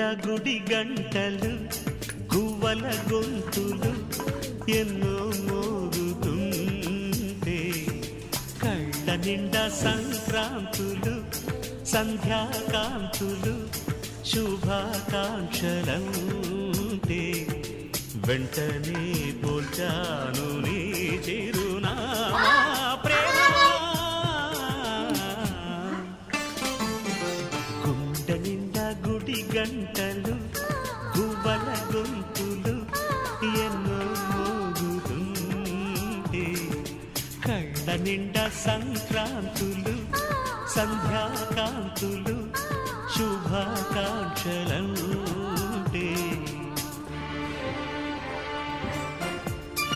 నిండా గుడి గంటలు గువ్వల గొంతులు ఎన్నో మోగుతుంటే కళ్ళ నిండా సంక్రాంతులు సంధ్యాకాంతులు శుభాకాంక్షలంటే వెంటనే పోల్చాను నీ చిరునామా ప్రేమ. గుండె నిండా గుడి గంటలు గువ్వల గొంతులు ఎన్నో మోగుతుంటే కళ్ళ నిండా సంక్రాంతులు సంధ్యాకాంతులు శుభాకాంక్షలం